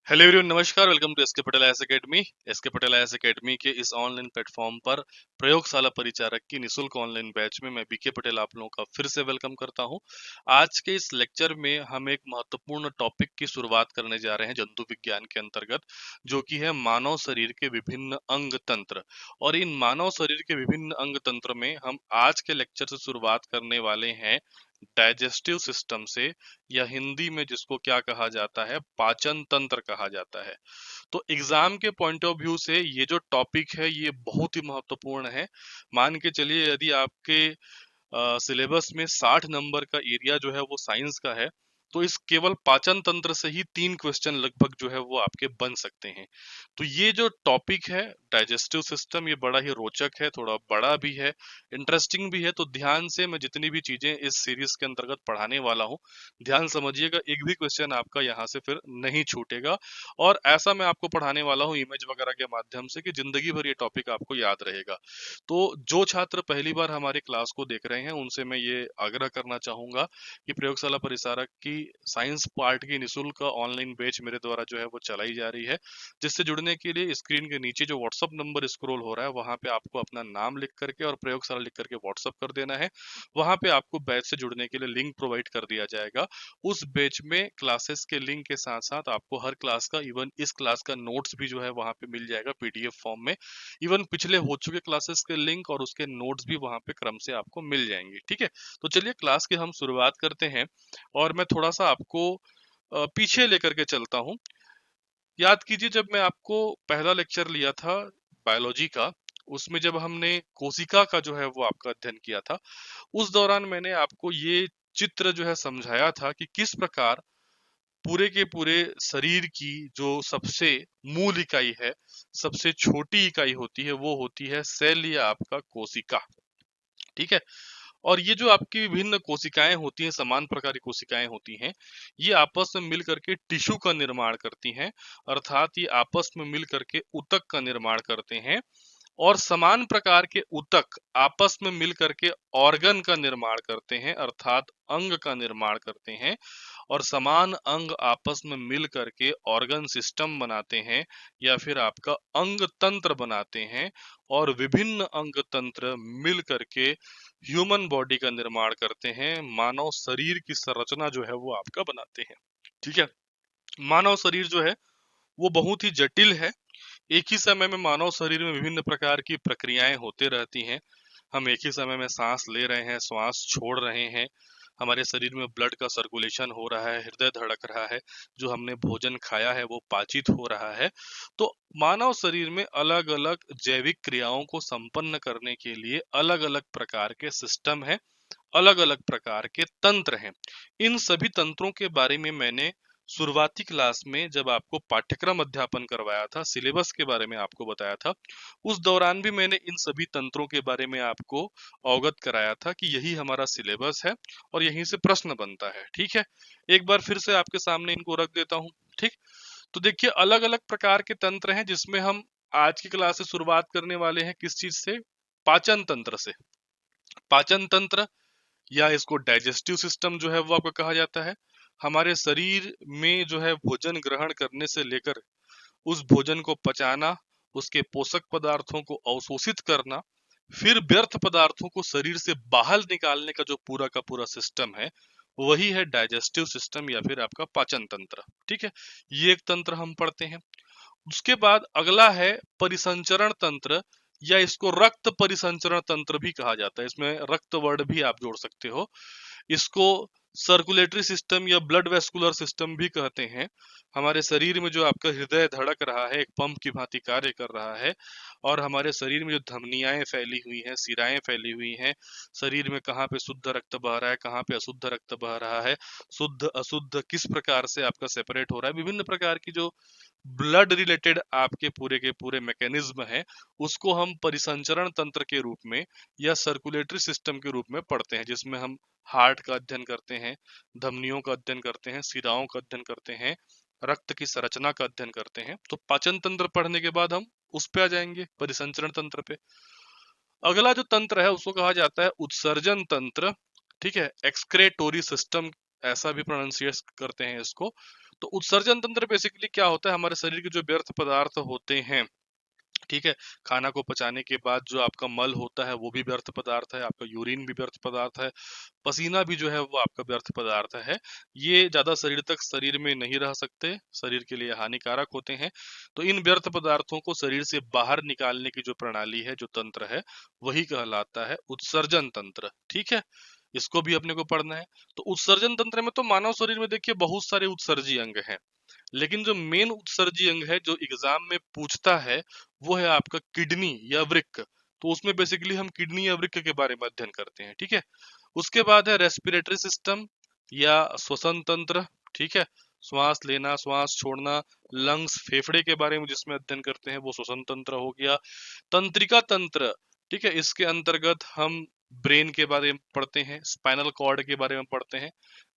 Hello everyone, नमस्कार। Welcome to SK Patel IAS academy. SK Patel IAS academy के इस online platform पर प्रयोगशाला परिचारक की निशुल्क ऑनलाइन बैच में मैं बीके पटेल आप लोगों का फिर से वेलकम करता हूं। आज के इस लेक्चर में हम एक महत्वपूर्ण टॉपिक की शुरुआत करने जा रहे हैं जंतु विज्ञान के अंतर्गत, जो कि है मानव शरीर के विभिन्न अंग तंत्र। और इन मानव शरीर के विभिन्न अंग तंत्र में हम आज के लेक्चर से शुरुआत करने वाले हैं डाइजेस्टिव सिस्टम से, या हिंदी में जिसको क्या कहा जाता है, पाचन तंत्र कहा जाता है। तो एग्जाम के पॉइंट ऑफ व्यू से ये जो टॉपिक है ये बहुत ही महत्वपूर्ण है। मान के चलिए यदि आपके सिलेबस में 60 नंबर का एरिया जो है वो साइंस का है, तो इस केवल पाचन तंत्र से ही 3 क्वेश्चन लगभग जो है वो आपके बन सकते हैं। तो ये जो टॉपिक है डाइजेस्टिव सिस्टम, ये बड़ा ही रोचक है, थोड़ा बड़ा भी है, इंटरेस्टिंग भी है। तो ध्यान से मैं जितनी भी चीजें इस सीरीज के अंतर्गत पढ़ाने वाला हूँ, ध्यान समझिएगा, एक भी क्वेश्चन आपका यहाँ से फिर नहीं छूटेगा। और ऐसा मैं आपको पढ़ाने वाला हूँ इमेज वगैरह के माध्यम से कि जिंदगी भर ये टॉपिक आपको याद रहेगा। तो जो छात्र पहली बार हमारे क्लास को देख रहे हैं उनसे मैं ये आग्रह करना चाहूंगा कि प्रयोगशाला परिचारक की साइंस पार्ट की निशुल्क ऑनलाइन बैच मेरे द्वारा जो है वो चलाई जा रही है। जिससे जुड़ने के लिए स्क्रीन के नीचे जो व्हाट्सअप नंबर स्क्रॉल हो रहा है वहां पे आपको अपना नाम लिख करके और प्रयोगशाला लिख करके व्हाट्सअप कर देना है। वहां पे आपको बैच से जुड़ने के लिए लिंक प्रोवाइड कर दिया जाएगा। उस बैच में क्लासेस के लिंक के साथ साथ आपको हर क्लास का, इवन इस क्लास का नोट्स भी जो है वहां पे मिल जाएगा पीडीएफ फॉर्म में। इवन पिछले हो चुके क्लासेस के लिंक और उसके नोट्स भी वहां पे क्रम से आपको मिल जाएंगे। ठीक है, तो चलिए क्लास की हम शुरुआत करते हैं। और मैं थोड़ा सा आपको पीछे लेकर के चलता हूँ। याद कीजिए, जब मैं आपको पहला लेक्चर लिया था बायोलॉजी का, उसमें जब हमने कोशिका का जो है वो आपका अध्ययन किया था, उस दौरान मैंने आपको ये चित्र जो है समझाया था कि किस प्रकार पूरे के पूरे शरीर की जो सबसे मूल इकाई है, सबसे छोटी इकाई होती है, वो होती है सेल या आपका कोशिका। ठीक है, और ये जो आपकी विभिन्न कोशिकाएं होती हैं, समान प्रकार की कोशिकाएं होती हैं, ये आपस में मिल करके टिश्यू का निर्माण करती हैं। अर्थात ये आपस में मिल करके ऊतक का निर्माण करते हैं। और समान प्रकार के ऊतक आपस में मिल करके ऑर्गन का निर्माण करते हैं, अर्थात अंग का निर्माण करते हैं। और समान अंग आपस में मिल करके ऑर्गन सिस्टम बनाते हैं, या फिर आपका अंग तंत्र बनाते हैं। और विभिन्न अंग तंत्र मिल करके ह्यूमन बॉडी का निर्माण करते हैं, मानव शरीर की संरचना जो है वो आपका बनाते हैं। ठीक है, मानव शरीर जो है वो बहुत ही जटिल है। एक ही समय में मानव शरीर में विभिन्न प्रकार की प्रक्रियाएं होते रहती हैं। हम एक ही समय में सांस ले रहे हैं, श्वास छोड़ रहे हैं, हमारे शरीर में ब्लड का सर्कुलेशन हो रहा है, हृदय धड़क रहा है, जो हमने भोजन खाया है वो पाचित हो रहा है। तो मानव शरीर में अलग अलग जैविक क्रियाओं को संपन्न करने के लिए अलग अलग प्रकार के सिस्टम हैं, अलग अलग प्रकार के तंत्र हैं। इन सभी तंत्रों के बारे में मैंने शुरुआती क्लास में जब आपको पाठ्यक्रम अध्यापन करवाया था, सिलेबस के बारे में आपको बताया था, उस दौरान भी मैंने इन सभी तंत्रों के बारे में आपको अवगत कराया था कि यही हमारा सिलेबस है और यहीं से प्रश्न बनता है। ठीक है, एक बार फिर से आपके सामने इनको रख देता हूँ। ठीक, तो देखिए, अलग अलग प्रकार के तंत्र हैं जिसमें हम आज की क्लास से शुरुआत करने वाले हैं किस चीज से? पाचन तंत्र से। पाचन तंत्र, या इसको डाइजेस्टिव सिस्टम जो है वो आपको कहा जाता है, हमारे शरीर में जो है भोजन ग्रहण करने से लेकर उस भोजन को पचाना, उसके पोषक पदार्थों को अवशोषित करना, फिर व्यर्थ पदार्थों को शरीर से बाहर निकालने का जो पूरा का पूरा सिस्टम है, वही है डाइजेस्टिव सिस्टम या फिर आपका पाचन तंत्र। ठीक है, ये एक तंत्र हम पढ़ते हैं। उसके बाद अगला है परिसंचरण तंत्र, या इसको रक्त परिसंचरण तंत्र भी कहा जाता है। इसमें रक्त वर्ड भी आप जोड़ सकते हो। इसको सर्कुलेटरी सिस्टम या ब्लड वेस्कुलर सिस्टम भी कहते हैं। हमारे शरीर में जो आपका हृदय धड़क रहा है, एक पंप की भांति कार्य कर रहा है, और हमारे शरीर में जो धमनियाएं फैली हुई हैं, शिराएं फैली हुई हैं, शरीर में कहाँ पे शुद्ध रक्त बह रहा है, कहाँ पे अशुद्ध रक्त बह रहा है, शुद्ध अशुद्ध किस प्रकार से आपका सेपरेट हो रहा है, विभिन्न प्रकार की जो ब्लड रिलेटेड आपके पूरे के पूरे मैकेनिज्म है, उसको हम परिसंचरण तंत्र के रूप में या सर्कुलेटरी सिस्टम के रूप में पढ़ते हैं, जिसमें हम हार्ट का अध्ययन करते हैं, धमनियों का अध्ययन करते हैं, शिराओं का अध्ययन करते हैं, रक्त की संरचना का अध्ययन करते हैं। तो पाचन तंत्र पढ़ने के बाद हम उस पे आ जाएंगे, परिसंचरण तंत्र पे। अगला जो तंत्र है उसको कहा जाता है उत्सर्जन तंत्र। ठीक है, एक्सक्रेटोरी सिस्टम, ऐसा भी प्रोनाउंसिएट करते हैं इसको। तो उत्सर्जन तंत्र बेसिकली क्या होता है, हमारे शरीर के जो व्यर्थ पदार्थ होते हैं, ठीक है, खाना को पचाने के बाद जो आपका मल होता है वो भी व्यर्थ पदार्थ है, आपका यूरिन भी व्यर्थ पदार्थ है, पसीना भी जो है वो आपका व्यर्थ पदार्थ है। ये ज्यादा शरीर में नहीं रह सकते, शरीर के लिए हानिकारक होते हैं। तो इन व्यर्थ पदार्थों को शरीर से बाहर निकालने की जो प्रणाली है, जो तंत्र है, वही कहलाता है उत्सर्जन तंत्र। ठीक है, इसको भी अपने को पढ़ना है। तो उत्सर्जन तंत्र में तो मानव शरीर में देखिए बहुत सारे उत्सर्जी अंग हैं, लेकिन जो मेन उत्सर्जी अंग है जो एग्जाम में पूछता है वो है आपका किडनी या वृक्क। तो उसमें बेसिकली हम किडनी या वृक्क के बारे में अध्ययन करते हैं। ठीक है, उसके बाद है रेस्पिरेटरी सिस्टम या श्वसन तंत्र। ठीक है, श्वास लेना श्वास छोड़ना, लंग्स फेफड़े के बारे में जिसमें अध्ययन करते हैं वो श्वसन तंत्र हो गया। तंत्रिका तंत्र, ठीक है, इसके अंतर्गत हम ब्रेन के बारे में पढ़ते हैं, स्पाइनल कॉर्ड के बारे में पढ़ते हैं।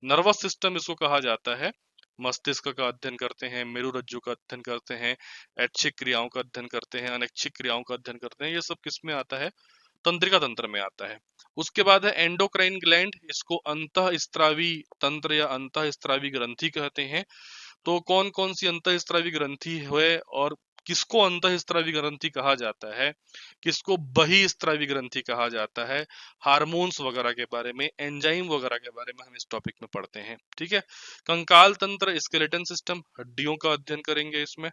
नर्वस सिस्टम इसको कहा जाता है, मस्तिष्क का अध्ययन करते हैं, मेरुरज्जु का अध्ययन करते हैं, ऐच्छिक क्रियाओं का अध्ययन करते हैं, अनैच्छिक क्रियाओं का अध्ययन करते हैं। ये सब किस में आता है, तंत्रिका तंत्र में आता है। उसके बाद है एंडोक्राइन ग्लैंड, इसको अंतःस्त्रावी तंत्र या अंतःस्त्रावी ग्रंथि कहते हैं। तो कौन कौन सी अंतःस्त्रावी ग्रंथि है और किसको अंतःस्त्रावी ग्रंथि कहा जाता है, किसको बहिस्त्रावी ग्रंथि कहा जाता है, हार्मोन्स वगैरह के बारे में, एंजाइम वगैरह के बारे में हम इस टॉपिक में पढ़ते हैं। ठीक है, कंकाल तंत्र स्केलेटन सिस्टम, हड्डियों का अध्ययन करेंगे इसमें।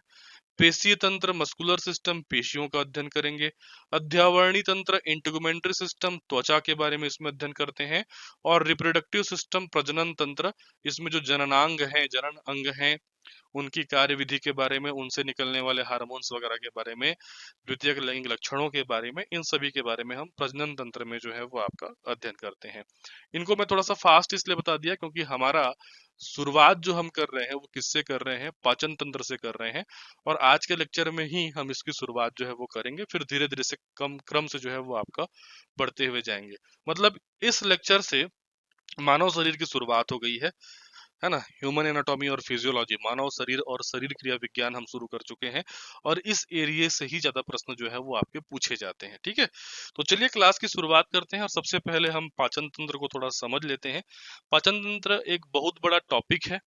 पेशीय तंत्र मस्कुलर सिस्टम, पेशियों का अध्ययन करेंगे। अध्यावरणी तंत्र इंटेगुमेंट्री सिस्टम, त्वचा के बारे में इसमें अध्ययन करते हैं। और रिप्रोडक्टिव सिस्टम प्रजनन तंत्र, इसमें जो जननांग है, जनन अंग हैं, उनकी कार्यविधि के बारे में, उनसे निकलने वाले हार्मोन्स वगैरह के बारे में, द्वितीयक लैंगिक लक्षणों के बारे में, इन सभी के बारे में हम प्रजनन तंत्र में जो है वो आपका अध्ययन करते हैं। इनको मैं थोड़ा सा फास्ट इसलिए बता दिया क्योंकि हमारा शुरुआत जो हम कर रहे हैं वो किससे कर रहे हैं, पाचन तंत्र से कर रहे हैं। और आज के लेक्चर में ही हम इसकी शुरुआत जो है वो करेंगे, फिर धीरे धीरे से कम क्रम से जो है वो आपका बढ़ते हुए जाएंगे। मतलब इस लेक्चर से मानव शरीर की शुरुआत हो गई है ना। ह्यूमन एनाटॉमी और फिजियोलॉजी, मानव शरीर और शरीर क्रिया विज्ञान हम शुरू कर चुके हैं, और इस एरिया से ही ज्यादा प्रश्न जो है वो आपके पूछे जाते हैं। ठीक है, तो चलिए क्लास की शुरुआत करते हैं और सबसे पहले हम पाचन तंत्र को थोड़ा समझ लेते हैं। पाचन तंत्र एक बहुत बड़ा टॉपिक है।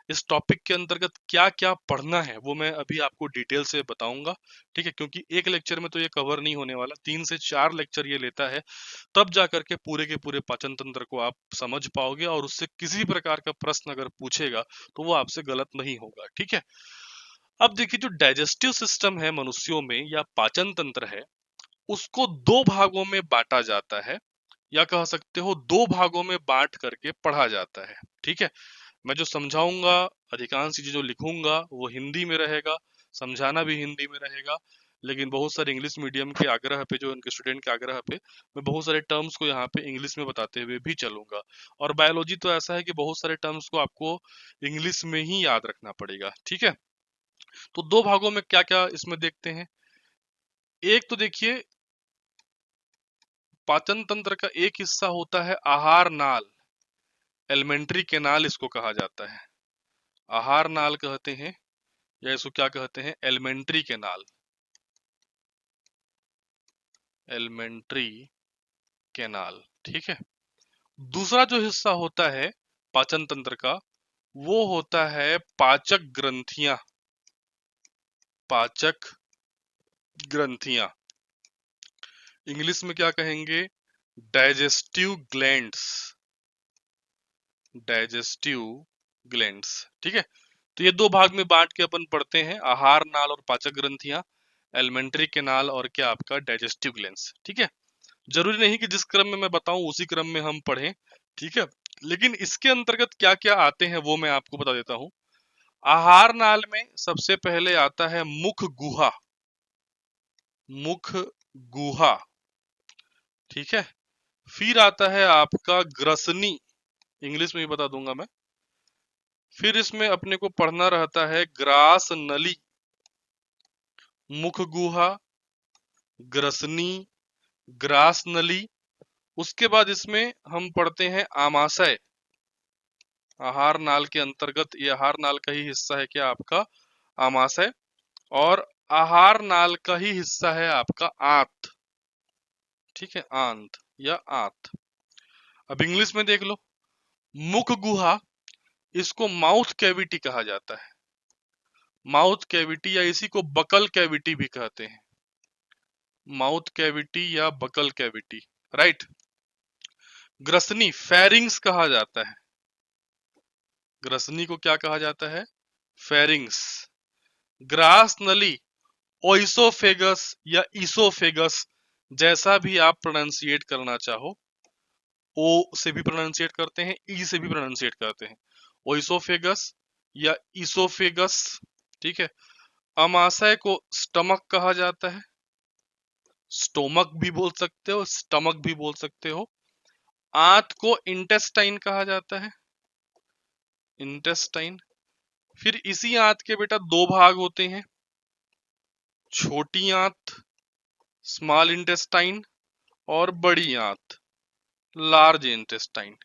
इस टॉपिक के अंतर्गत क्या क्या पढ़ना है वो मैं अभी आपको डिटेल से बताऊंगा। ठीक है, क्योंकि एक लेक्चर में तो ये कवर नहीं होने वाला, 3 से 4 लेक्चर ये लेता है, तब जाकर के पूरे पाचन तंत्र को आप समझ पाओगे और उससे किसी प्रकार का प्रश्न अगर पूछेगा तो वो आपसे गलत नहीं होगा। ठीक है, अब देखिए जो डाइजेस्टिव सिस्टम है मनुष्यों में या पाचन तंत्र है, उसको 2 भागों में बांटा जाता है, या कह सकते हो 2 भागों में बांट करके पढ़ा जाता है। ठीक है, मैं जो समझाऊंगा, अधिकांश चीजें जो लिखूंगा वो हिंदी में रहेगा, समझाना भी हिंदी में रहेगा। लेकिन बहुत सारे इंग्लिश मीडियम के आग्रह पे, जो उनके स्टूडेंट के आग्रह पे, मैं बहुत सारे टर्म्स को यहाँ पे इंग्लिश में बताते हुए भी चलूंगा। और बायोलॉजी तो ऐसा है कि बहुत सारे टर्म्स को आपको इंग्लिश में ही याद रखना पड़ेगा। ठीक है, तो 2 भागों में क्या क्या इसमें देखते हैं। एक तो देखिए, पाचन तंत्र का एक हिस्सा होता है आहार नाल, एलिमेंट्री कैनाल इसको कहा जाता है। आहार नाल कहते हैं, या इसको क्या कहते हैं, एलिमेंट्री कैनाल, एलिमेंट्री कैनाल। ठीक है, दूसरा जो हिस्सा होता है पाचन तंत्र का वो होता है पाचक ग्रंथियां, पाचक ग्रंथियां, इंग्लिश में क्या कहेंगे, डाइजेस्टिव ग्लैंड्स, डाइजेस्टिव ग्लैंड्स। ठीक है, तो ये 2 भाग में बांट के अपन पढ़ते हैं, आहार नाल और पाचक ग्रंथियां, एलिमेंट्री कैनाल और क्या आपका डाइजेस्टिव ग्लैंड्स। ठीक है, जरूरी नहीं कि जिस क्रम में मैं बताऊं उसी क्रम में हम पढ़ें। ठीक है, लेकिन इसके अंतर्गत क्या क्या आते हैं वो मैं आपको बता देता हूं। आहार नाल में सबसे पहले आता है मुख गुहा, मुख गुहा। ठीक है, फिर आता है आपका ग्रसनी, इंग्लिश में भी बता दूंगा मैं। फिर इसमें अपने को पढ़ना रहता है ग्रास नली, मुख गुहा, ग्रसनी, ग्रास नली। उसके बाद इसमें हम पढ़ते हैं आमाशय, आहार नाल के अंतर्गत, ये आहार नाल का ही हिस्सा है क्या आपका आमाशय, और आहार नाल का ही हिस्सा है आपका आंत। ठीक है, आंत या आंत। अब इंग्लिश में देख लो, मुख गुहा इसको माउथ कैविटी कहा जाता है, माउथ कैविटी, या इसी को बकल कैविटी भी कहते हैं, माउथ कैविटी या बकल कैविटी, राइट। ग्रसनी फेरिंग्स कहा जाता है, ग्रसनी को क्या कहा जाता है, फेरिंग्स। ग्रास नली, ओइसोफेगस या इसोफेगस, जैसा भी आप प्रोनाउंसिएट करना चाहो, ओ से भी प्रोनाउंसिएट करते हैं, ई से भी प्रोनाउंसिएट करते हैं, ओइसोफेगस या इसोफेगस, ठीक है। अमाशय को स्टमक कहा जाता है, स्टोमक भी बोल सकते हो, स्टमक भी बोल सकते हो। आंत को इंटेस्टाइन कहा जाता है, इंटेस्टाइन। फिर इसी आंत के बेटा दो भाग होते हैं, छोटी आंत स्मॉल इंटेस्टाइन और बड़ी आंत लार्ज इंटेस्टाइन।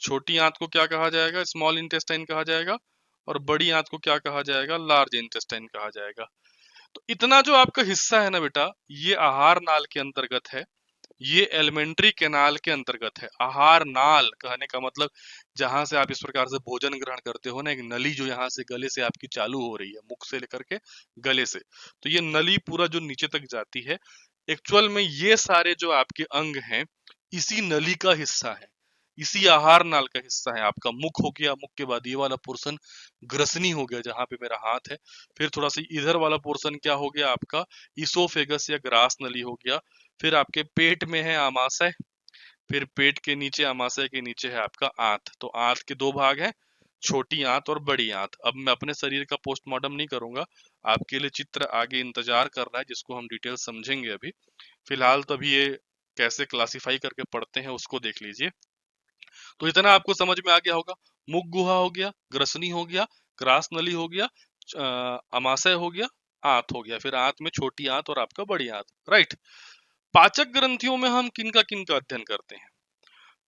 छोटी आंत को क्या कहा जाएगा, स्मॉल इंटेस्टाइन कहा जाएगा, और बड़ी आंत को क्या कहा जाएगा, लार्ज इंटेस्टाइन कहा जाएगा। तो इतना जो आपका हिस्सा है ना बेटा, ये आहार नाल के अंतर्गत है, ये एलिमेंट्री कैनाल के अंतर्गत है। आहार नाल कहने का मतलब जहां से आप इस प्रकार से भोजन ग्रहण करते हो ना, एक नली जो यहाँ से गले से आपकी चालू हो रही है, मुख से लेकर के गले से, तो ये नली पूरा जो नीचे तक जाती है, एक्चुअल में ये सारे जो आपके अंग हैं इसी नली का हिस्सा है, इसी आहार नाल का हिस्सा है। आपका मुख हो गया, मुख के बाद ये वाला पोर्शन ग्रसनी हो गया जहां पे मेरा हाथ है, फिर थोड़ा सा इधर वाला पोर्शन क्या हो गया आपका, इसोफेगस या ग्रास नली हो गया। फिर आपके पेट में है आमाशय, फिर पेट के नीचे, आमाशय के नीचे है आपका आंत। तो आंत के दो भाग हैं, छोटी आंत और बड़ी आंत। अब मैं अपने शरीर का पोस्टमार्टम नहीं करूंगा, आपके लिए चित्र आगे इंतजार कर रहा है जिसको हम डिटेल समझेंगे। अभी फिलहाल तो अभी ये कैसे क्लासिफाई करके पढ़ते हैं उसको देख लीजिए। तो इतना आपको समझ में आ गया होगा, मुख गुहा हो गया, ग्रसनी हो गया, ग्रास नली हो गया, अमाशय हो गया, आंत हो गया, फिर आंत में छोटी आंत और आपका बड़ी आंत, राइट। पाचक ग्रंथियों में हम किनका किनका अध्ययन करते हैं,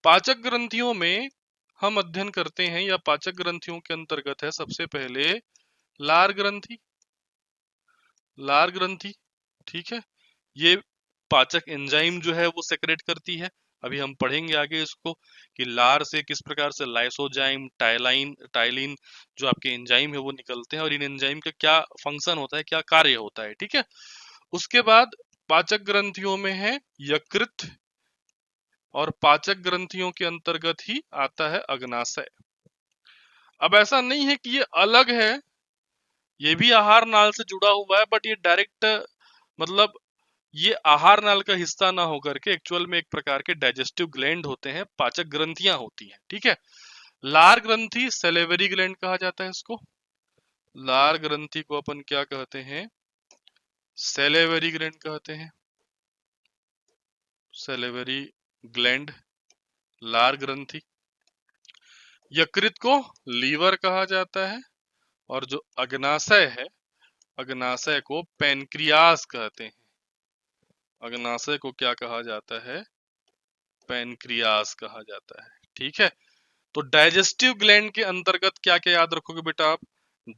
पाचक ग्रंथियों में हम अध्ययन करते हैं, या पाचक ग्रंथियों के अंतर्गत है सबसे पहले लार ग्रंथि, लार ग्रंथि, ठीक है। ये पाचक एंजाइम जो है वो सेक्रेट करती है, अभी हम पढ़ेंगे आगे इसको कि लार से किस प्रकार से लाइसोजाइम, टाइलाइन, टाइलिन जो आपके एंजाइम है वो निकलते हैं, और इन एंजाइम का क्या फंक्शन होता है, क्या कार्य होता है, ठीक है। उसके बाद पाचक ग्रंथियों में है यकृत, और पाचक ग्रंथियों के अंतर्गत ही आता है अग्नाशय। अब ऐसा नहीं है कि ये अलग है, ये भी आहार नाल से जुड़ा हुआ है, बट ये डायरेक्ट मतलब ये आहार नाल का हिस्सा ना होकर के एक्चुअल में एक प्रकार के डाइजेस्टिव ग्लैंड होते हैं, पाचक ग्रंथियां होती हैं, ठीक है। लार ग्रंथि सेलेवरी ग्लैंड कहा जाता है इसको, लार ग्रंथि को अपन क्या कहते हैं, सेलेवरी ग्लैंड कहते हैं, सेलेवरी ग्लैंड, लार ग्रंथि। यकृत को लीवर कहा जाता है, और जो अग्नाशय है, अग्नाशय को पैनक्रियास कहते हैं, अग्नाशय को क्या कहा जाता है, पैनक्रियास कहा जाता है, ठीक है। तो डाइजेस्टिव ग्लैंड के अंतर्गत क्या क्या याद रखोगे बेटा आप,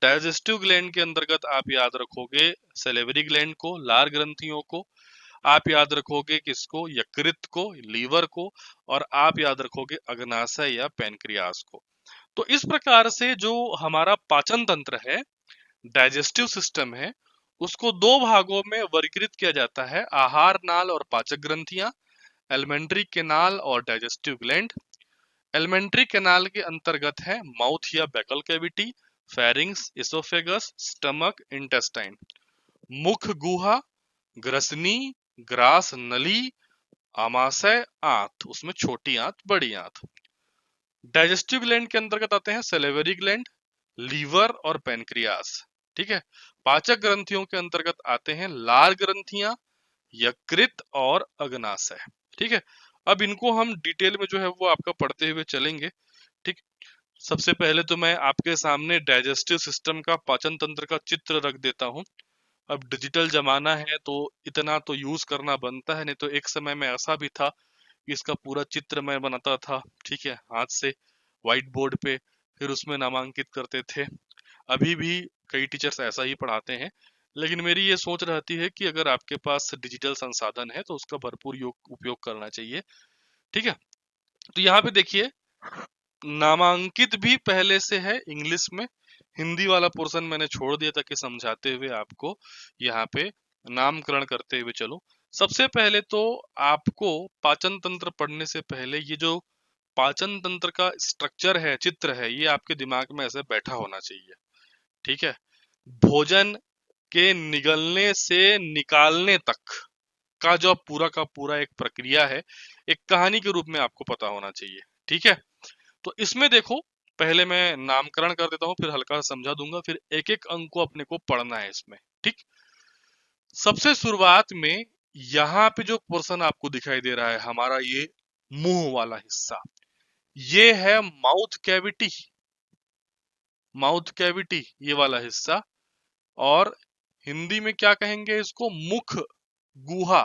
डाइजेस्टिव ग्लैंड के अंतर्गत आप याद रखोगे सेलेवरी ग्लैंड को, लार ग्रंथियों को, आप याद रखोगे किसको, यकृत को, लीवर को, और आप याद रखोगे अग्नाशय या पैनक्रियास को। तो इस प्रकार से जो हमारा पाचन तंत्र है, डाइजेस्टिव सिस्टम है, उसको दो भागों में वर्गीकृत किया जाता है, आहार नाल और पाचक ग्रंथियां, एलिमेंट्री कैनाल और डाइजेस्टिव ग्लैंड। एलिमेंट्री कैनाल के अंतर्गत है माउथ या बेकल cavity, pharynx, oesophagus, stomach, intestine. मुख गुहा, ग्रसनी, ग्रास नली, आमाशय, आंत, उसमें छोटी आंत, बड़ी आंत। डाइजेस्टिव ग्लैंड के अंतर्गत आते हैं सेलेवरी ग्लैंड, लीवर और पैनक्रियास, ठीक है। पाचक ग्रंथियों के अंतर्गत आते हैं लार ग्रंथियां, यकृत और अग्नाशय, ठीक है। अब इनको हम डिटेल में जो है वो आपका पढ़ते हुए चलेंगे, ठीक। सबसे पहले तो मैं आपके सामने डाइजेस्टिव सिस्टम का, पाचन तंत्र का चित्र रख देता हूं। अब डिजिटल जमाना है तो इतना तो यूज करना बनता है, नहीं तो एक समय में ऐसा भी था कि इसका पूरा चित्र मैं बनाता था, ठीक है, हाथ से व्हाइट बोर्ड पे, फिर उसमें नामांकित करते थे। अभी भी कई टीचर्स ऐसा ही पढ़ाते हैं, लेकिन मेरी ये सोच रहती है कि अगर आपके पास डिजिटल संसाधन है तो उसका भरपूर उपयोग करना चाहिए, ठीक है। तो यहाँ पे देखिए, नामांकित भी पहले से है इंग्लिश में। हिंदी वाला पोर्शन मैंने छोड़ दिया ताकि समझाते हुए आपको यहाँ पे नामकरण करते हुए चलो। सबसे पहले तो आपको पाचन तंत्र पढ़ने से पहले ये जो पाचन तंत्र का स्ट्रक्चर है, चित्र है, ये आपके दिमाग में ऐसे बैठा होना चाहिए। ठीक है। भोजन के निगलने से निकालने तक का जो पूरा का पूरा एक प्रक्रिया है, एक कहानी के रूप में आपको पता होना चाहिए। ठीक है। तो इसमें देखो, पहले मैं नामकरण कर देता हूँ, फिर हल्का सा समझा दूंगा, फिर एक एक अंक को अपने को पढ़ना है इसमें। ठीक। सबसे शुरुआत में यहाँ पे जो पोर्शन आपको दिखाई दे रहा है, हमारा ये मुंह वाला हिस्सा, ये है माउथ कैविटी। माउथ कैविटी ये वाला हिस्सा, और हिंदी में क्या कहेंगे इसको, मुख गुहा।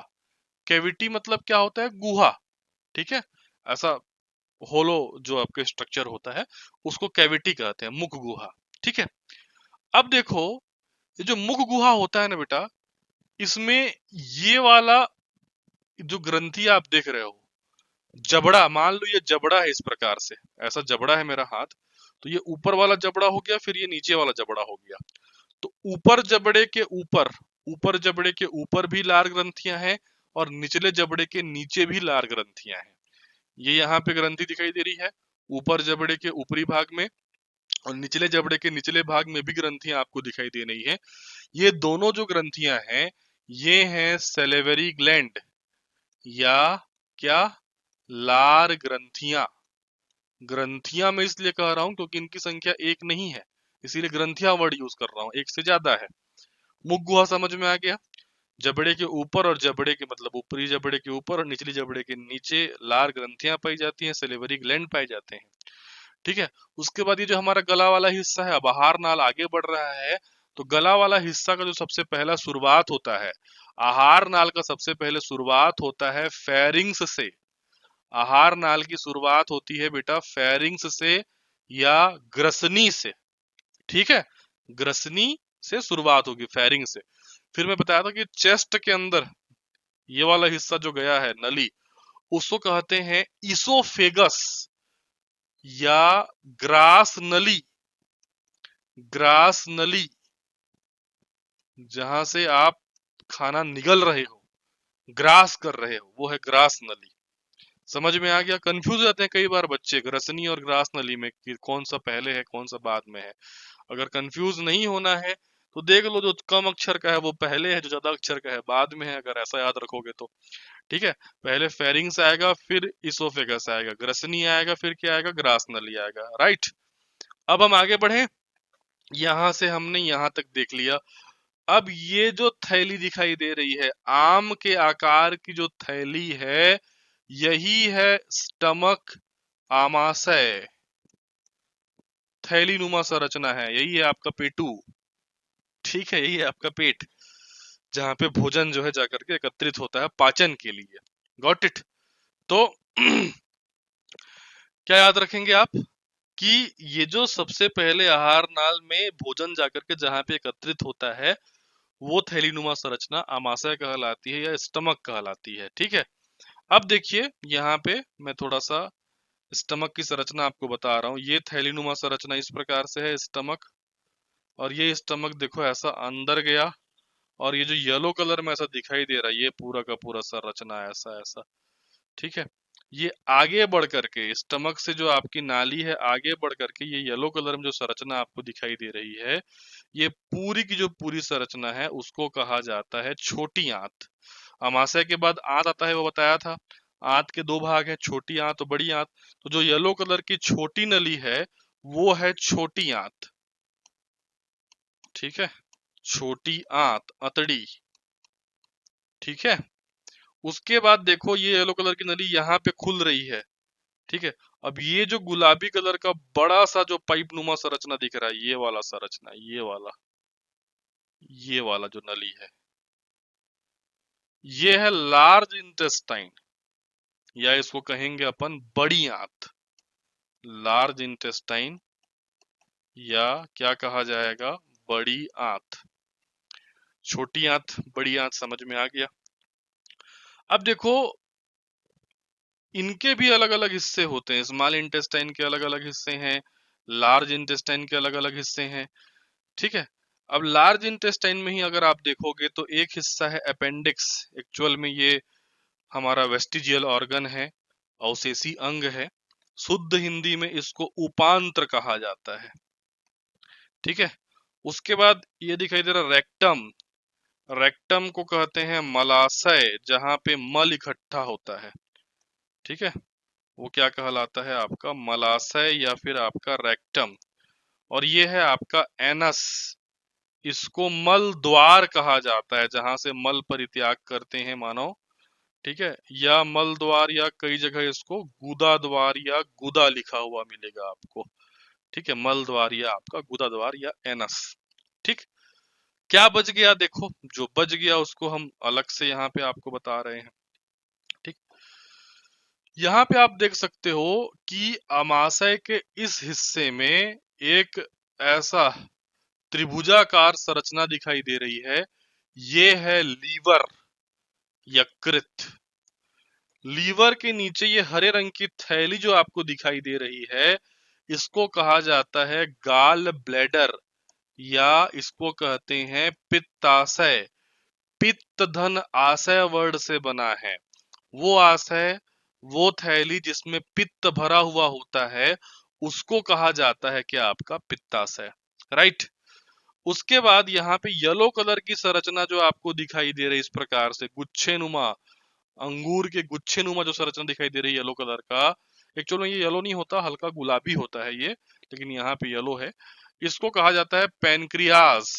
कैविटी मतलब क्या होता है, गुहा। ठीक है। ऐसा होलो जो आपके स्ट्रक्चर होता है उसको कैविटी कहते हैं, मुख गुहा। ठीक है। अब देखो, ये जो मुख गुहा होता है ना बेटा, इसमें ये वाला जो ग्रंथि आप देख रहे हो, जबड़ा, मान लो ये जबड़ा है, इस प्रकार से ऐसा जबड़ा है मेरा हाथ, तो ये ऊपर वाला जबड़ा हो गया, फिर ये नीचे वाला जबड़ा हो गया। तो ऊपर जबड़े के ऊपर, ऊपर जबड़े के ऊपर भी लार ग्रंथियां हैं, और निचले जबड़े के नीचे भी लार ग्रंथियां हैं। ये यहाँ पे ग्रंथि दिखाई दे रही है ऊपर जबड़े के ऊपरी भाग में, और निचले जबड़े के निचले भाग में भी ग्रंथियां आपको दिखाई दे रही है। ये दोनों जो ग्रंथियां हैं, ये हैं सेलेवरी ग्लैंड, या क्या, लार ग्रंथियां। ग्रंथियां मैं इसलिए कह रहा हूं क्योंकि इनकी संख्या एक नहीं है, इसीलिए ग्रंथियां वर्ड यूज कर रहा हूँ, एक से ज्यादा है। मुख गुहा समझ में आ गया। जबड़े के ऊपर, और जबड़े के मतलब ऊपरी जबड़े के ऊपर और निचली जबड़े के नीचे लार ग्रंथियां पाई जाती हैं, सेलेवरी ग्लैंड पाए जाते हैं। ठीक है। उसके बाद ये जो हमारा गला वाला हिस्सा है, अब आहार नाल आगे बढ़ रहा है, तो गला वाला हिस्सा का जो सबसे पहला शुरुआत होता है, आहार नाल का सबसे पहले शुरुआत होता है फेरिंग्स से। आहार नाल की शुरुआत होती है बेटा फेरिंग्स से या ग्रसनी से। ठीक है। ग्रसनी से शुरुआत होगी, फेरिंग से। फिर मैं बताया था कि चेस्ट के अंदर ये वाला हिस्सा जो गया है, नली, उसको कहते हैं इसोफेगस या ग्रास नली। ग्रास नली, जहां से आप खाना निगल रहे हो, ग्रास कर रहे हो, वो है ग्रास नली। समझ में आ गया। कंफ्यूज हो जाते हैं कई बार बच्चे ग्रसनी और ग्रास नली में कि कौन सा पहले है कौन सा बाद में है। अगर कंफ्यूज नहीं होना है तो देख लो, जो कम अक्षर का है वो पहले है, जो ज्यादा अक्षर का है बाद में है, अगर ऐसा याद रखोगे तो। ठीक है। पहले फेरिंग्स आएगा, फिर इसोफेगस आएगा, ग्रसनी आएगा, फिर क्या आएगा, ग्रास नली आएगा। राइट। अब हम आगे बढ़े, यहां से हमने यहां तक देख लिया। अब ये जो थैली दिखाई दे रही है, आम के आकार की जो थैली है, यही है स्टमक आमाशय। थैली नुमा संरचना है, यही है आपका पेटू। ठीक है, यही है आपका पेट, जहां पे भोजन जो है जाकर के एकत्रित होता है पाचन के लिए। Got it. तो क्या याद रखेंगे आप कि ये जो सबसे पहले आहार नाल में भोजन जाकर के जहां पे एकत्रित होता है, वो थैलीनुमा संरचना आमाशय कहलाती है या स्टमक कहलाती है। ठीक है। अब देखिए, यहाँ पे मैं थोड़ा सा स्टमक की संरचना आपको बता रहा हूँ। ये थैलीनुमा संरचना इस प्रकार से है, स्टमक। और ये स्टमक देखो ऐसा अंदर गया, और ये जो येलो कलर में ऐसा दिखाई दे रहा है, ये पूरा का पूरा संरचना ऐसा ऐसा। ठीक है। ये आगे बढ़ करके, स्टमक से जो आपकी नाली है आगे बढ़ करके, ये येलो कलर में जो संरचना आपको दिखाई दे रही है, ये पूरी की जो पूरी संरचना है उसको कहा जाता है छोटी आंत। अमाशय के बाद आंत आता है, वो बताया था। आंत के दो भाग है, छोटी आंत और बड़ी आंत। तो जो येलो कलर की छोटी नली है, वो है छोटी आंत। ठीक है। छोटी आंत, अतड़ी। ठीक है। उसके बाद देखो, ये येलो कलर की नली यहाँ पे खुल रही है। ठीक है। अब ये जो गुलाबी कलर का बड़ा सा जो पाइप नुमा संरचना दिख रहा है, ये वाला संरचना, ये वाला जो नली है, ये है लार्ज इंटेस्टाइन, या इसको कहेंगे अपन बड़ी आंत। लार्ज इंटेस्टाइन, या क्या कहा जाएगा, बड़ी आंत। छोटी आंत, बड़ी आंत समझ में आ गया। अब देखो, इनके भी अलग अलग हिस्से होते हैं। स्मॉल इंटेस्टाइन के अलग अलग हिस्से हैं, लार्ज इंटेस्टाइन के अलग अलग हिस्से हैं। ठीक है। अब लार्ज इंटेस्टाइन में ही अगर आप देखोगे तो एक हिस्सा है अपेंडिक्स। एक्चुअल में ये हमारा वेस्टिजियल ऑर्गन है, अवशेषी अंग है। शुद्ध हिंदी में इसको उपांत्र कहा जाता है। ठीक है। उसके बाद ये दिखाई दे रहा रेक्टम। रेक्टम को कहते हैं मलाशय, जहां पे मल इकट्ठा होता है। ठीक है। वो क्या कहलाता है? आपका मलाशय या फिर आपका रेक्टम। और ये है आपका एनस। इसको मल द्वार कहा जाता है, जहां से मल परित्याग करते हैं मानव। ठीक है। या मल द्वार, या कई जगह इसको गुदा द्वार या गुदा लिखा हुआ मिलेगा आपको। ठीक है। मल द्वार या आपका गुदा द्वार या एनस। ठीक। क्या बच गया? देखो, जो बच गया उसको हम अलग से यहाँ पे आपको बता रहे हैं। ठीक। यहाँ पे आप देख सकते हो कि अमाशय के इस हिस्से में एक ऐसा त्रिभुजाकार संरचना दिखाई दे रही है। ये है लीवर, यकृत। लीवर के नीचे ये हरे रंग की थैली जो आपको दिखाई दे रही है, इसको कहा जाता है गाल ब्लैडर, या इसको कहते हैं पित्ताशय। पित्त धन आशय वर्ड से बना है। वो आशय, वो थैली जिसमें पित्त भरा हुआ होता है, उसको कहा जाता है क्या? आपका पित्ताशय। राइट। उसके बाद यहाँ पे येलो कलर की संरचना जो आपको दिखाई दे रही है इस प्रकार से, गुच्छे नुमा, अंगूर के गुच्छे नुमा जो संरचना दिखाई दे रही है येलो कलर का। एक्चुअल में ये येलो नहीं होता, हल्का गुलाबी होता है ये, लेकिन यहाँ पे येलो है। इसको कहा जाता है पेनक्रियाज,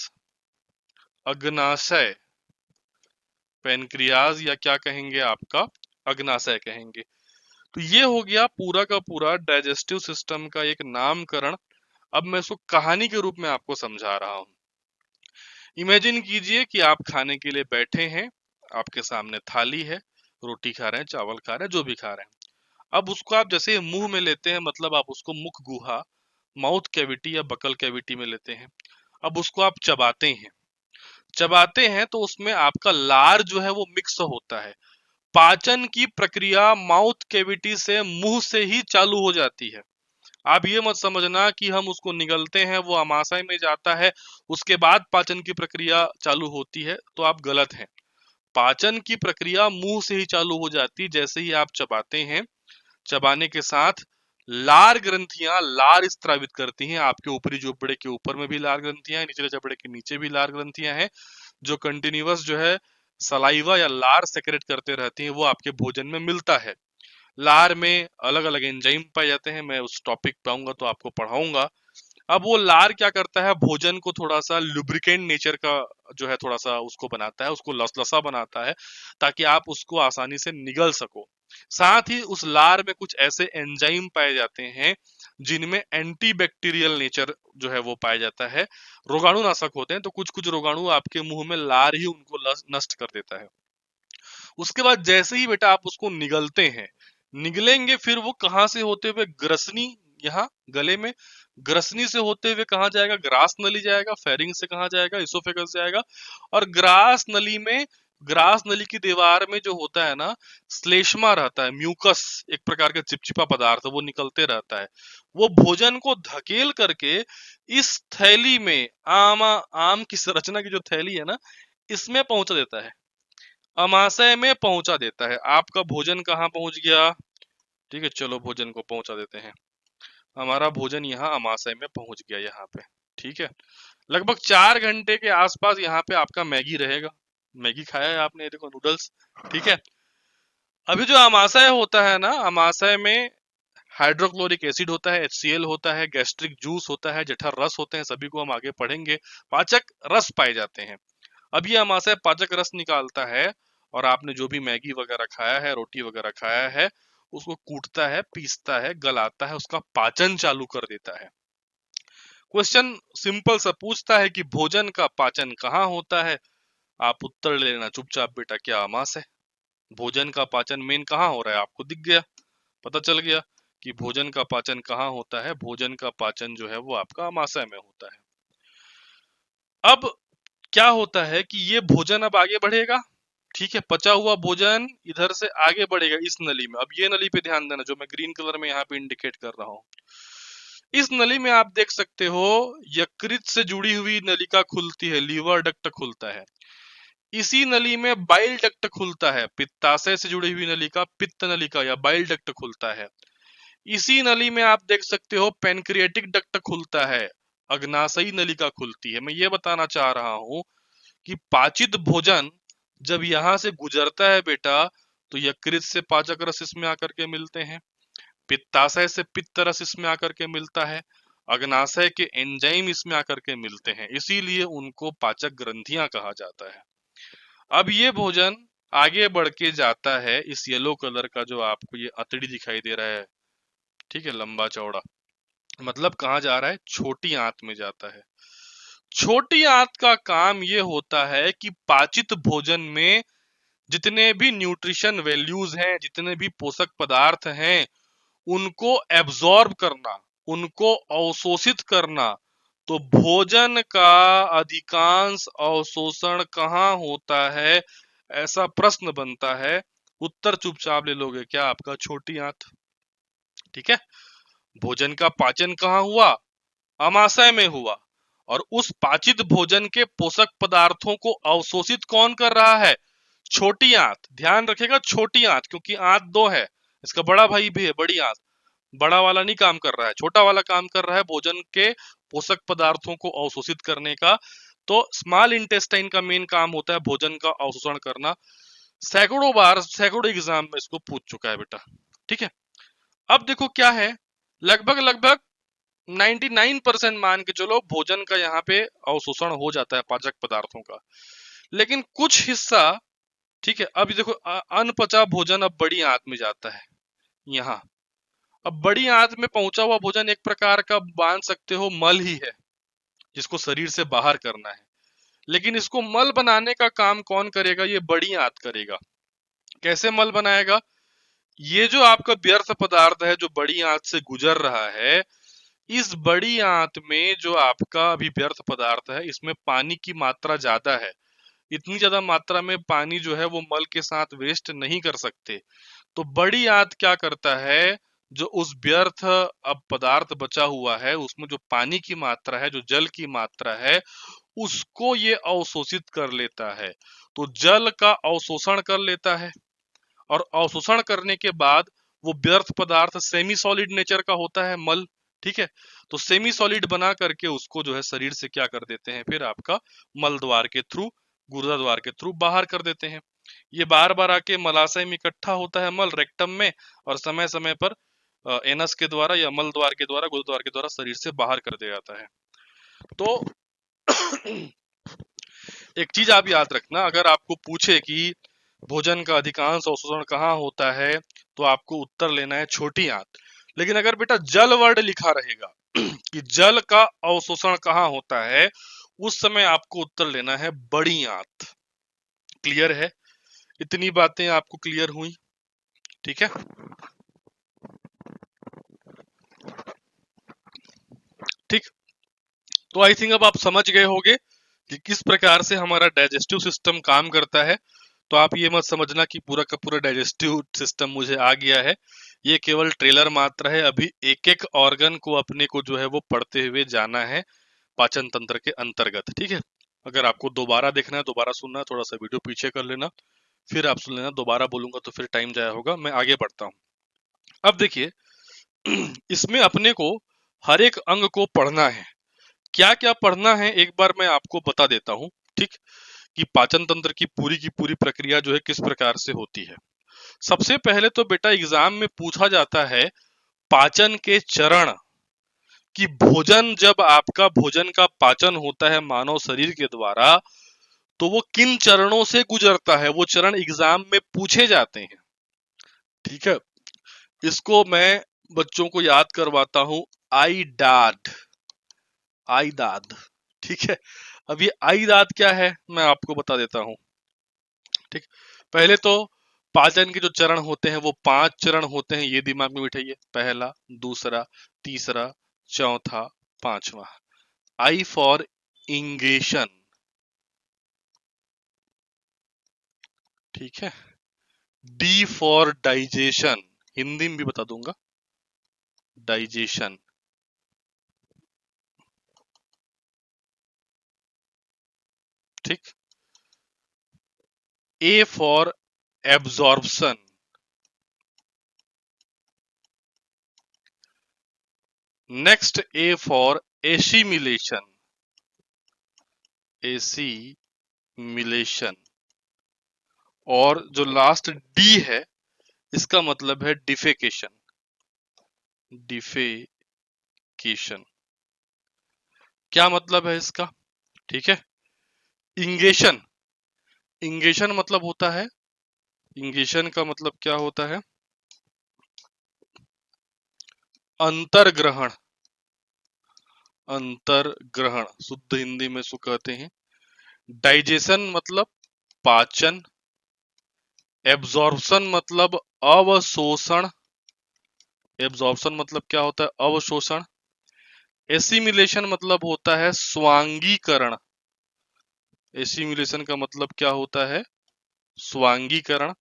अग्नाशय। पेनक्रियाज या क्या कहेंगे? आपका अग्नाशय कहेंगे। तो ये हो गया पूरा का पूरा डाइजेस्टिव सिस्टम का एक नामकरण। अब मैं इसको कहानी के रूप में आपको समझा रहा हूं। इमेजिन कीजिए कि आप खाने के लिए बैठे हैं, आपके सामने थाली है, रोटी खा रहे हैं, चावल खा रहे हैं, जो भी खा रहे हैं। अब उसको आप जैसे मुंह में लेते हैं, मतलब आप उसको मुख गुहा, माउथ कैविटी या बकल कैविटी में लेते हैं। अब उसको आप चबाते हैं। चबाते हैं तो उसमें आपका लार जो है वो मिक्स होता है। पाचन की प्रक्रिया माउथ कैविटी से, मुंह से ही चालू हो जाती है। आप ये मत समझना कि हम उसको निगलते हैं, वो आमाशय में जाता है, उसके बाद पाचन की प्रक्रिया चालू होती है, तो आप गलत हैं। पाचन की प्रक्रिया मुंह से ही चालू हो जाती है। जैसे ही आप चबाते हैं, चबाने के साथ लार ग्रंथियां लार स्त्रावित करती हैं। आपके ऊपरी जबड़े के ऊपर में भी लार ग्रंथियां हैं, निचले जबड़े के नीचे भी लार ग्रंथियां हैं, जो कंटिन्यूअस जो है सलाइवा या लार सेक्रेट करते रहती हैं। वो आपके भोजन में मिलता है। लार में अलग अलग एंजाइम पाए जाते हैं, मैं उस टॉपिक पे आऊंगा तो आपको पढ़ाऊंगा। अब वो लार क्या करता है? भोजन को थोड़ा सा लुब्रिकेंट नेचर का जो है, थोड़ा सा उसको बनाता है, उसको लसलसा बनाता है, ताकि आप उसको आसानी से निगल सको। साथ ही उस लार में कुछ ऐसे एंजाइम पाए जाते हैं जिनमें एंटीबैक्टीरियल नेचर जो है वो पाया जाता है। रोगाणुनाशक होते हैं, तो कुछ कुछ रोगाणु आपके मुंह में लार ही उनको नष्ट कर देता है। उसके बाद जैसे ही बेटा आप उसको निगलते हैं, निगलेंगे, फिर वो कहां से होते हुए ग्रसनी, यहाँ गले में ग्रसनी से होते हुए कहाँ जाएगा? ग्रास नली जाएगा। फेरिंग से कहाँ जाएगा? इसोफेगस जाएगा। और ग्रास नली में, ग्रास नली की दीवार में जो होता है ना, श्लेष्मा रहता है, म्यूकस, एक प्रकार का चिपचिपा पदार्थ, वो निकलते रहता है। वो भोजन को धकेल करके इस थैली में, आम की संरचना की जो थैली है ना, इसमें पहुंचा देता है, अमाशय में पहुंचा देता है। आपका भोजन कहाँ पहुंच गया? ठीक है, चलो भोजन को पहुंचा देते हैं। हमारा भोजन यहाँ अमाशय में पहुंच गया यहाँ पे। ठीक है। लगभग 4 घंटे के आसपास यहाँ पे आपका मैगी रहेगा। मैगी खाया है आपने? देखो, नूडल्स। ठीक है। अभी जो अमाशय होता है ना, अमाशय में हाइड्रोक्लोरिक एसिड होता है, HCl होता है, गैस्ट्रिक जूस होता है, जठर रस होते हैं, सभी को हम आगे पढ़ेंगे। पाचक रस पाए जाते हैं। अब ये अमाशय पाचक रस निकालता है, और आपने जो भी मैगी वगैरह खाया है, रोटी वगैरह खाया है, उसको कूटता है, पीसता है, गलाता है, उसका पाचन चालू कर देता है। क्वेश्चन सिंपल सा पूछता है कि भोजन का पाचन कहाँ होता है? आप उत्तर ले लेना चुपचाप बेटा, क्या अमाशय। भोजन का पाचन मेन कहाँ हो रहा है? आपको दिख गया, पता चल गया कि भोजन का पाचन कहाँ होता है। भोजन का पाचन जो है वो आपका अमाशय में होता है। अब क्या होता है कि ये भोजन अब आगे बढ़ेगा। ठीक है, पचा हुआ भोजन इधर से आगे बढ़ेगा इस नली में। अब ये नली पे ध्यान देना जो मैं ग्रीन कलर में यहाँ पे इंडिकेट कर रहा हूँ। इस नली में आप देख सकते हो यकृत से जुड़ी हुई नलिका खुलती है, लीवर डक्ट खुलता है। इसी नली में बाइल डक्ट खुलता है, पित्ताशय से जुड़ी हुई नलिका पित्त नलिका या बाइल डक्ट खुलता है। इसी नली में आप देख सकते हो पेनक्रिएटिक डक्ट खुलता है, अग्नाशयी नलिका खुलती है। मैं ये बताना चाह रहा हूं कि पाचित भोजन जब यहां से गुजरता है बेटा, तो यकृत से पाचक रस इसमें आकर के मिलते हैं, पित्ताशय से पित्त रस इसमें आकर के मिलता है, अग्नाशय के एंजाइम इसमें आकर के मिलते हैं, इसीलिए उनको पाचक ग्रंथियां कहा जाता है। अब ये भोजन आगे बढ़ के जाता है, इस येलो कलर का जो आपको ये अतड़ी दिखाई दे रहा है, ठीक है, लंबा चौड़ा, मतलब कहाँ जा रहा है, छोटी आंत में जाता है। छोटी आंत का काम ये होता है कि पाचित भोजन में जितने भी न्यूट्रिशन वैल्यूज हैं, जितने भी पोषक पदार्थ हैं, उनको एब्जॉर्ब करना, उनको अवशोषित करना। तो भोजन का अधिकांश अवशोषण कहाँ होता है, ऐसा प्रश्न बनता है। उत्तर चुपचाप ले लोगे क्या आपका, छोटी आंत। ठीक है, भोजन का पाचन कहाँ हुआ, अमाशय में हुआ, और उस पाचित भोजन के पोषक पदार्थों को अवशोषित कौन कर रहा है, छोटी आंत। ध्यान रखेगा छोटी आंत, क्योंकि आंत दो है, इसका बड़ा भाई भी है बड़ी आंत। बड़ा वाला नहीं काम कर रहा है, छोटा वाला काम कर रहा है भोजन के पोषक पदार्थों को अवशोषित करने का। तो स्मॉल इंटेस्टाइन का मेन काम होता है भोजन का अवशोषण करना। सैकड़ों बार, सैकड़ों एग्जाम में इसको पूछ चुका है बेटा। ठीक है, अब देखो क्या है, लगभग लगभग 99% मान के चलो भोजन का यहाँ पे अवशोषण हो जाता है पाचक पदार्थों का, लेकिन कुछ हिस्सा, ठीक है, अब देखो अनपचा भोजन अब बड़ी आंत में जाता है यहाँ। अब बड़ी आंत में पहुंचा हुआ भोजन एक प्रकार का मान सकते हो मल ही है, जिसको शरीर से बाहर करना है। लेकिन इसको मल बनाने का काम कौन करेगा, ये बड़ी आंत करेगा। कैसे मल बनाएगा, ये जो आपका व्यर्थ पदार्थ है जो बड़ी आंत से गुजर रहा है, इस बड़ी आंत में जो आपका अभी व्यर्थ पदार्थ है, इसमें पानी की मात्रा ज्यादा है। इतनी ज्यादा मात्रा में पानी जो है वो मल के साथ वेस्ट नहीं कर सकते। तो बड़ी आंत क्या करता है, जो उस व्यर्थ अब पदार्थ बचा हुआ है, उसमें जो पानी की मात्रा है, जो जल की मात्रा है, उसको ये अवशोषित कर लेता है। तो जल का अवशोषण कर लेता है, और अवशोषण करने के बाद वो व्यर्थ पदार्थ सेमी सॉलिड नेचर का होता है, मल। ठीक है, तो सेमी सॉलिड बना करके उसको जो है शरीर से क्या कर देते हैं, फिर आपका मल द्वार के थ्रू, गुर्दा द्वार के थ्रू बाहर कर देते हैं। ये बार बार आके मलाशय में इकट्ठा होता है मल, रेक्टम में, और समय समय पर एनस के द्वारा या मल द्वार के द्वारा, गुर्दा द्वार के द्वारा शरीर से बाहर कर दिया जाता है। तो एक चीज आप याद रखना, अगर आपको पूछे कि भोजन का अधिकांश अवशोषण कहाँ होता है, तो आपको उत्तर लेना है छोटी आंत। लेकिन अगर बेटा जल वर्ड लिखा रहेगा कि जल का अवशोषण कहाँ होता है, उस समय आपको उत्तर लेना है बड़ी आंत। क्लियर है, इतनी बातें आपको क्लियर हुई। ठीक है, ठीक, तो आई थिंक अब आप समझ गए होंगे कि किस प्रकार से हमारा डाइजेस्टिव सिस्टम काम करता है। तो आप ये मत समझना कि पूरा का पूरा डाइजेस्टिव सिस्टम मुझे आ गया है, ये केवल ट्रेलर मात्र है। अभी एक एक ऑर्गन को अपने को जो है वो पढ़ते हुए जाना है पाचन तंत्र के अंतर्गत। ठीक है, अगर आपको दोबारा देखना है, दोबारा सुनना है, थोड़ा सा वीडियो पीछे कर लेना, फिर आप सुन लेना। दोबारा बोलूंगा तो फिर टाइम जाया होगा, मैं आगे बढ़ता हूँ। अब देखिए, इसमें अपने को हर एक अंग को पढ़ना है। क्या क्या पढ़ना है एक बार मैं आपको बता देता हूँ, ठीक, कि पाचन तंत्र की पूरी प्रक्रिया जो है किस प्रकार से होती है। सबसे पहले तो बेटा एग्जाम में पूछा जाता है पाचन के चरण, कि भोजन, जब आपका भोजन का पाचन होता है मानव शरीर के द्वारा, तो वो किन चरणों से गुजरता है, वो चरण एग्जाम में पूछे जाते हैं। ठीक है, इसको मैं बच्चों को याद करवाता हूं, आई डाड, आई दाद। ठीक है, अब ये आई दाद क्या है मैं आपको बता देता हूं। ठीक, पहले तो पाचन के जो चरण होते हैं वो 5 चरण होते हैं, ये दिमाग में बिठाइए, पहला, दूसरा, तीसरा, चौथा, पांचवा। I for ingestion. ठीक है। डी फॉर डाइजेशन, हिंदी में भी बता दूंगा, डाइजेशन। ठीक। A for absorption, next A for assimilation, assimilation. और जो लास्ट डी है इसका मतलब है डिफेकेशन, डिफेकेशन। क्या मतलब है इसका? ठीक है। इंगेशन, इंगेशन मतलब होता है, इंगेशन का मतलब क्या होता है? अंतर्ग्रहण, अंतर्ग्रहण शुद्ध हिंदी में इसको कहते हैं। डाइजेशन मतलब पाचन, एब्जॉर्प्शन मतलब अवशोषण, एब्जॉर्प्शन मतलब क्या होता है? अवशोषण। एसिमिलेशन मतलब होता है स्वांगीकरण, एसिमिलेशन का मतलब क्या होता है? स्वांगीकरण।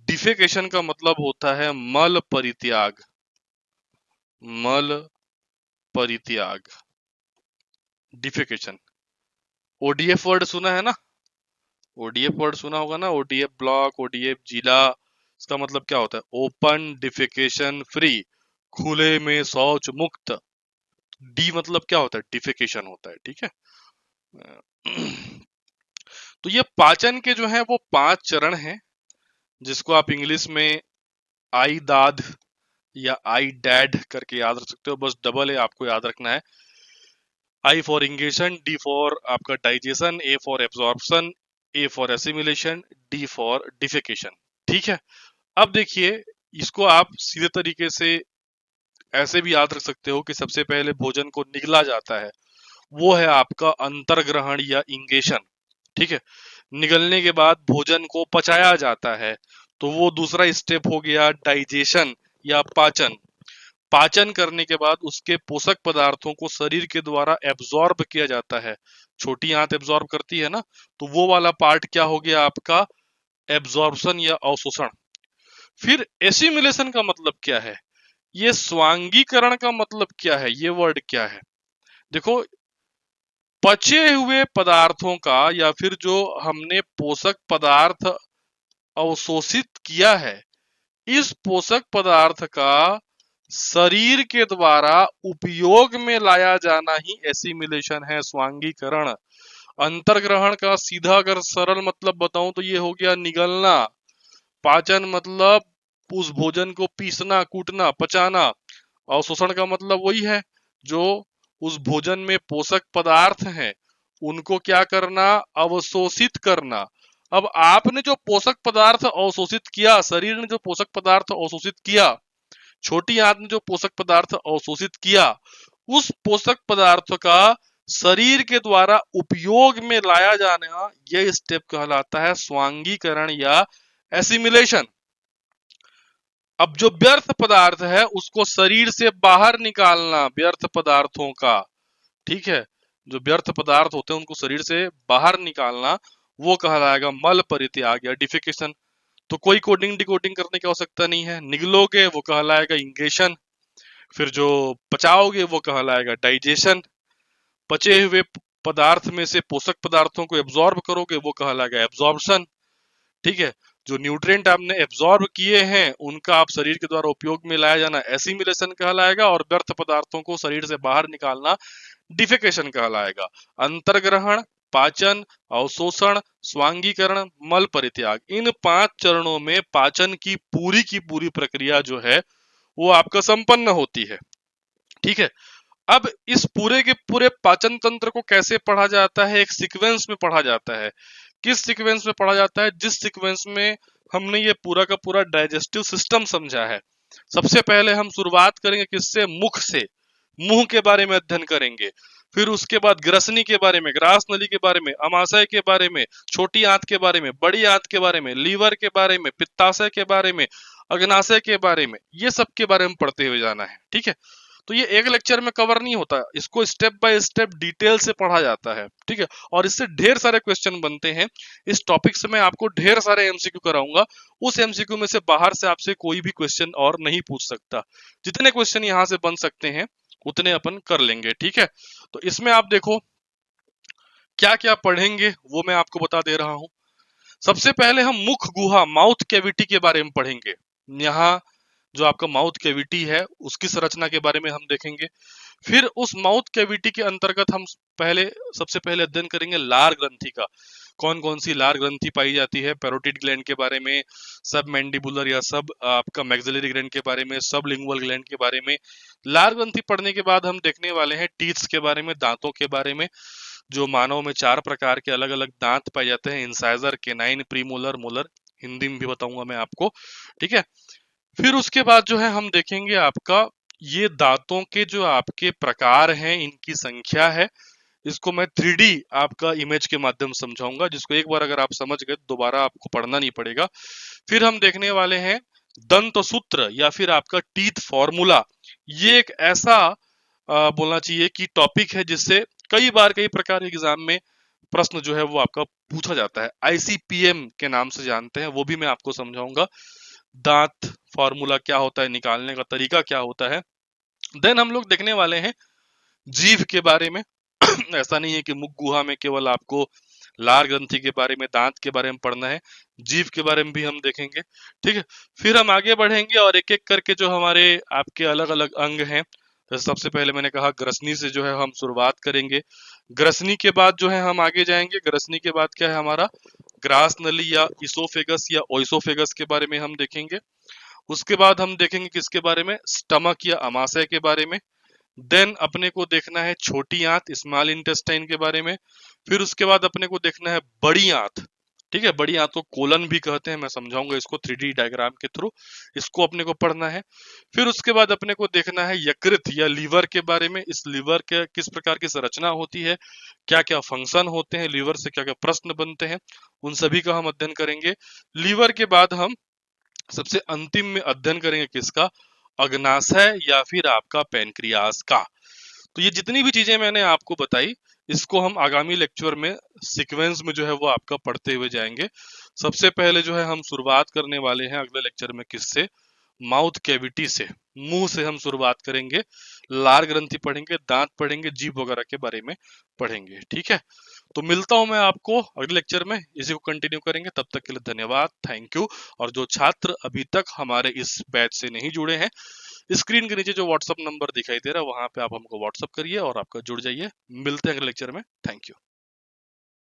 डिफेकेशन का मतलब होता है मल परित्याग, मल परित्याग, डिफेकेशन। ओडीएफ वर्ड सुना है ना? ओडीएफ वर्ड सुना होगा ना, ओडीएफ ब्लॉक, ओडीएफ जिला। इसका मतलब क्या होता है? ओपन डिफेकेशन फ्री, खुले में शौच मुक्त। डी मतलब क्या होता है? डिफेकेशन होता है। ठीक है। तो ये पाचन के जो है वो 5 चरण हैं, जिसको आप इंग्लिश में आई दाद या आई डैड करके याद रख सकते हो। बस डबल है, आपको याद रखना है। I for ingestion, D for आपका digestion, A for absorption, A for assimilation, D for defecation. ठीक है। अब देखिए, इसको आप सीधे तरीके से ऐसे भी याद रख सकते हो कि सबसे पहले भोजन को निगला जाता है, वो है आपका अंतर्ग्रहण या इंगेशन। ठीक है। निगलने के बाद भोजन को पचाया जाता है, तो वो दूसरा स्टेप हो गया डाइजेशन या पाचन। पाचन करने के बाद उसके पोषक पदार्थों को शरीर के द्वारा एब्जॉर्ब किया जाता है। छोटी आंत एब्जॉर्ब करती है ना, तो वो वाला पार्ट क्या हो गया आपका? एब्जॉर्प्शन या अवशोषण। फिर एसिमिलेशन का मतलब क्या है? ये स्वांगीकरण का मतलब क्या है? ये वर्ड क्या है? देखो, पचे हुए पदार्थों का या फिर जो हमने पोषक पदार्थ अवशोषित किया है, इस पोषक पदार्थ का शरीर के द्वारा उपयोग में लाया जाना ही एसिमिलेशन है, स्वांगीकरण। अंतर्ग्रहण का सीधा अगर सरल मतलब बताऊं तो ये हो गया निगलना। पाचन मतलब उस भोजन को पीसना, कूटना, पचाना। अवशोषण का मतलब वही है, जो उस भोजन में पोषक पदार्थ हैं उनको क्या करना? अवशोषित करना। अब आपने जो पोषक पदार्थ अवशोषित किया, शरीर ने जो पोषक पदार्थ अवशोषित किया, छोटी आंत ने जो पोषक पदार्थ अवशोषित किया, उस पोषक पदार्थ का शरीर के द्वारा उपयोग में लाया जाना, यह स्टेप कहलाता है स्वांगीकरण या एसिमिलेशन। अब जो व्यर्थ पदार्थ है उसको शरीर से बाहर निकालना, व्यर्थ पदार्थों का। ठीक है। जो व्यर्थ पदार्थ होते हैं उनको शरीर से बाहर निकालना, वो कहलाएगा मल परित्याग या डिफिकेशन। तो कोई कोडिंग डिकोडिंग करने की आवश्यकता नहीं है। निगलोगे वो कहलाएगा इंगेशन, फिर जो पचाओगे वो कहलाएगा डाइजेशन, पचे हुए पदार्थ में से पोषक पदार्थों को एब्जॉर्ब करोगे वो कहलाएगा एब्जॉर्प्शन। ठीक है। जो न्यूट्रिएंट आपने एब्जॉर्ब किए हैं उनका आप शरीर के द्वारा उपयोग में लाया जाना एसिमिलेशन कहलाएगा, और व्यर्थ पदार्थों को शरीर से बाहर निकालना डिफेकेशन कहलाएगा। अंतर्ग्रहण, पाचन, अवशोषण, स्वांगीकरण, मल परित्याग, इन 5 चरणों में पाचन की पूरी प्रक्रिया जो है वो आपका संपन्न होती है। ठीक है। अब इस पूरे के पूरे पाचन तंत्र को कैसे पढ़ा जाता है? एक सीक्वेंस में पढ़ा जाता है। किस सीक्वेंस में पढ़ा जाता है? जिस सीक्वेंस में हमने ये पूरा का पूरा डाइजेस्टिव सिस्टम समझा है। सबसे पहले हम शुरुआत करेंगे किससे? मुख से। मुंह के बारे में अध्ययन करेंगे, फिर उसके बाद ग्रसनी के बारे में, ग्रास नली के बारे में, अमाशय के बारे में, छोटी आंत के बारे में, बड़ी आंत के बारे में, लीवर के बारे में, पित्ताशय के बारे में, अग्नाशय के बारे में, ये सब के बारे में पढ़ते हुए जाना है। ठीक है। तो ये एक लेक्चर में कवर नहीं होता, इसको स्टेप बाय स्टेप डिटेल से पढ़ा जाता है, ठीक है। और इससे ढेर सारे क्वेश्चन बनते हैं। इस टॉपिक से मैं आपको ढेर सारे एमसीक्यू कराऊंगा, उस एमसीक्यू में से बाहर से आपसे कोई भी क्वेश्चन और नहीं पूछ सकता। जितने क्वेश्चन यहाँ से बन सकते हैं उतने अपन कर लेंगे, ठीक है। तो इसमें आप देखो क्या क्या पढ़ेंगे वो मैं आपको बता दे रहा हूं। सबसे पहले हम मुख गुहा, माउथ कैविटी के बारे में पढ़ेंगे। यहाँ जो आपका माउथ कैविटी है उसकी संरचना के बारे में हम देखेंगे। फिर उस माउथ कैविटी के अंतर्गत हम सबसे पहले अध्ययन करेंगे लार ग्रंथि का। कौन कौन सी लार ग्रंथि पाई जाती है, पैरोटिड ग्लैंड के बारे में, सब मैंडिबुलर या सब आपका मैक्सिलरी ग्लैंड के बारे में, सब लिंगुअल ग्लैंड के बारे में। लार ग्रंथि पढ़ने के बाद हम देखने वाले हैं टीथ्स के बारे में, दांतों के बारे में। जो मानव में 4 प्रकार के अलग अलग दांत पाए जाते हैं, incisor, canine, premolar, molar, Hindi में भी बताऊंगा मैं आपको, ठीक है। फिर उसके बाद जो है हम देखेंगे आपका ये दांतों के जो आपके प्रकार हैं, इनकी संख्या है। इसको मैं 3D आपका इमेज के माध्यम से समझाऊंगा, जिसको एक बार अगर आप समझ गए दोबारा आपको पढ़ना नहीं पड़ेगा। फिर हम देखने वाले हैं दंत सूत्र या फिर आपका टीथ फॉर्मूला। ये एक ऐसा बोलना चाहिए कि टॉपिक है जिससे कई बार कई प्रकार के एग्जाम में प्रश्न जो है वो आपका पूछा जाता है। आईसीपीएम के नाम से जानते हैं, वो भी मैं आपको समझाऊंगा। दांत फॉर्मूला क्या होता है, निकालने का तरीका क्या होता है। देन हम लोग देखने वाले हैं जीभ के बारे में। ऐसा नहीं है कि मुख गुहा में केवल आपको लार ग्रंथि के बारे में, दांत के बारे में पढ़ना है, जीभ के बारे में भी हम देखेंगे, ठीक है। फिर हम आगे बढ़ेंगे और एक एक करके जो हमारे आपके अलग अलग अंग हैं, तो सबसे पहले मैंने कहा ग्रसनी से जो है हम शुरुआत करेंगे। ग्रसनी के बाद जो है हम आगे जाएंगे। ग्रसनी के बाद क्या है हमारा ग्रास नली या इसोफेगस या ओइसोफेगस के बारे में हम देखेंगे। उसके बाद हम देखेंगे किसके बारे में, स्टमक या अमाशय के बारे में। देन अपने को देखना है छोटी आंत, स्मॉल इंटेस्टाइन के बारे में। फिर उसके बाद अपने को देखना है बड़ी आंत, ठीक है। बड़ी आंत को कोलन भी कहते हैं, मैं समझाऊंगा इसको 3D डायग्राम के थ्रू, इसको अपने को पढ़ना है। फिर उसके बाद अपने को देखना है यकृत या लीवर के बारे में। इस लीवर के किस प्रकार की संरचना होती है, क्या क्या फंक्शन होते हैं लीवर से, क्या क्या प्रश्न बनते हैं, उन सभी का हम अध्ययन करेंगे। लीवर के बाद हम सबसे अंतिम में अध्ययन करेंगे किसका, अग्नाशय या फिर आपका पैनक्रियास का। तो ये जितनी भी चीजें मैंने आपको बताई, इसको हम आगामी लेक्चर में सीक्वेंस में जो है वो आपका पढ़ते हुए जाएंगे। सबसे पहले जो है हम शुरुआत करने वाले हैं अगले लेक्चर में किससे, माउथ कैविटी से, मुंह से हम शुरुआत करेंगे। लार ग्रंथि पढ़ेंगे, दांत पढ़ेंगे, जीभ वगैरह के बारे में पढ़ेंगे, ठीक है। तो मिलता हूं मैं आपको अगले लेक्चर में, इसी को कंटिन्यू करेंगे। तब तक के लिए धन्यवाद, थैंक यू। और जो छात्र अभी तक हमारे इस बैच से नहीं जुड़े हैं, स्क्रीन के नीचे जो व्हाट्सएप नंबर दिखाई दे रहा है वहां पे आप हमको व्हाट्सएप करिए और आपका जुड़ जाइए। मिलते हैं अगले लेक्चर में, थैंक यू।